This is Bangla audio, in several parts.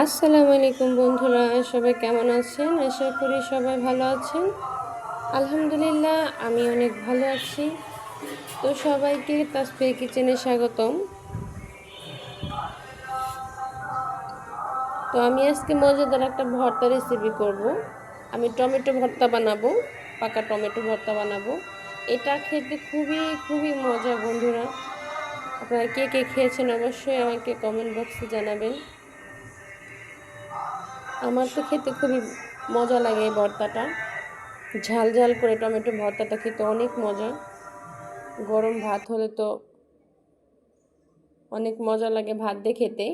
আসসালামু আলাইকুম বন্ধুরা, সবাই কেমন আছেন? আশা করি সবাই ভালো আছেন। আলহামদুলিল্লাহ আমি অনেক ভালো আছি। তো সবাইকে তাসফিয়া কিচেনে স্বাগতম। তো আমি আজকে মজাদার একটা ভর্তা রেসিপি করব। আমি টমেটো ভর্তা বানাবো, পাকা টমেটো ভর্তা বানাবো। এটা খেতে খুবই খুবই মজা বন্ধুরা। আপনারা কে কে খেয়েছেন অবশ্যই আমাকে কমেন্ট বক্সে জানাবেন। আমার তো খেতে খুবই মজা লাগে এই ভর্তাটা। ঝাল ঝাল করে টমেটো ভর্তাটা খেতে অনেক মজা। গরম ভাত হলে তো অনেক মজা লাগে ভাত দিয়ে খেতে।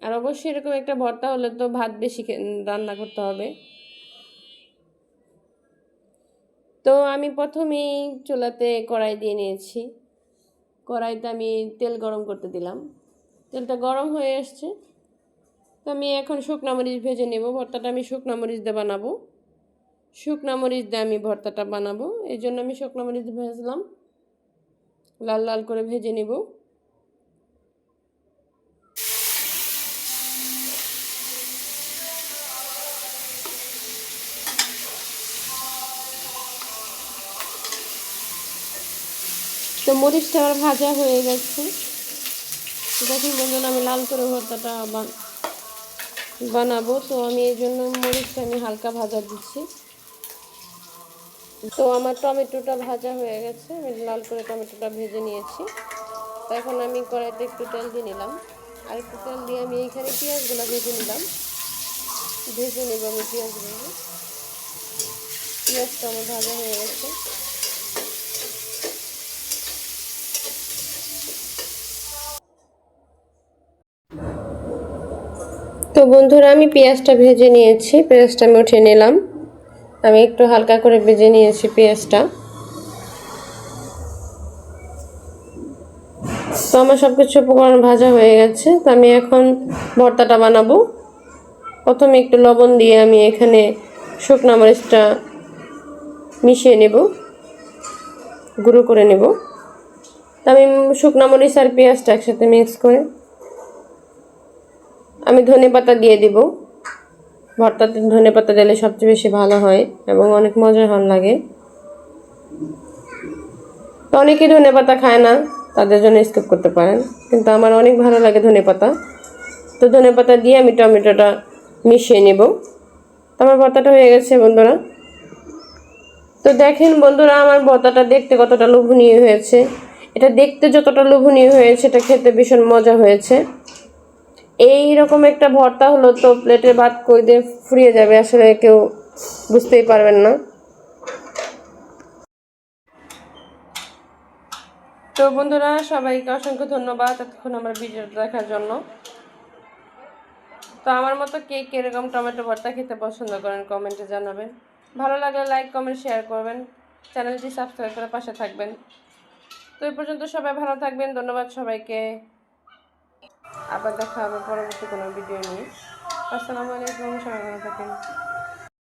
আর অবশ্যই এরকম একটা ভর্তা হলে তো ভাত বেশি রান্না করতে হবে। তো আমি প্রথমেই চুলাতে কড়াই দিয়ে নিয়েছি। কড়াইতে আমি তেল গরম করতে দিলাম। তেলটা গরম হয়ে আসছে। তো আমি এখন শুকনা মরিচ ভেজে নেব। ভর্তাটা আমি শুকনা মরিচ দিয়ে বানাবো। শুকনা মরিচ দিয়ে আমি ভর্তাটা বানাবো, এই জন্য আমি শুকনা মরিচ ভেজলাম, লাল লাল করে ভেজে নেব। তো মরিচটা আমার ভাজা হয়ে গেছে। দেখুন বন্ধুরা, আমি লাল করে ভর্তাটা বানাবো, তো আমি এই জন্য মরিচটা আমি হালকা ভাজা দিচ্ছি। তো আমার টমেটোটা ভাজা হয়ে গেছে, আমি লাল করে টমেটোটা ভেজে নিয়েছি। তো এখন আমি কড়াইতে একটু তেল দিয়ে নিলাম, আর একটু তেল দিয়ে আমি এইখানে পেঁয়াজগুলো ভেজে নিলাম। ভেজে নেব আমি পেঁয়াজগুলো। পেঁয়াজটা আমার ভাজা হয়ে গেছে। তো বন্ধুরা, আমি পেঁয়াজটা ভেজে নিয়েছি, পেঁয়াজটা আমি উঠিয়ে নিলাম। আমি একটু হালকা করে ভেজে নিয়েছি পেঁয়াজটা। তো আমার সব কিছু উপকরণ ভাজা হয়ে গেছে। তো আমি এখন ভর্তাটা বানাবো। প্রথমে একটু লবণ দিয়ে আমি এখানে শুকনো মরিচটা মিশিয়ে নেব, গুঁড়ো করে নেব। তো আমি শুকনো মরিচ আর পেঁয়াজটা একসাথে মিক্স করে আমি ধনেপাতা দিয়ে দিব। ভর্তাতে ধনেপাতা দিলে সবচেয়ে বেশি ভালো হয় এবং অনেক মজার লাগে। তো অনেকেই ধনেপাতা খায় না, তাদের জন্য স্কিপ করতে পারেন, কিন্তু আমার অনেক ভালো লাগে ধনেপাতা। তো ধনেপাতা দিয়ে আমি টমেটোটা মিশিয়ে নেব। আমার ভর্তাটা হয়ে গেছে বন্ধুরা। তো দেখেন বন্ধুরা, আমার ভর্তাটা দেখতে কতটা লোভনীয় হয়েছে। এটা দেখতে যতটা লোভনীয় হয়েছে, এটা খেতে ভীষণ মজা হয়েছে। এই রকম একটা ভর্তা হলো তো প্লেটে ভাত কই দিয়ে ফুরিয়ে যাবে, আসলে কেউ বুঝতেই পারবেন না। তো বন্ধুরা, সবাইকে অসংখ্য ধন্যবাদ এতক্ষণ আমার ভিডিওটা দেখার জন্য। তো আমার মতো কে কীরকম টমেটো ভর্তা খেতে পছন্দ করেন কমেন্টে জানাবেন। ভালো লাগলে লাইক কমেন্ট শেয়ার করবেন, চ্যানেলটি সাবস্ক্রাইব করে পাশে থাকবেন। তো এই পর্যন্ত সবাই ভালো থাকবেন। ধন্যবাদ সবাইকে। আবার দেখা হবে পরবর্তী কোনো ভিডিও নিয়ে। আসসালামু আলাইকুম, সবাই ভালো থাকেন।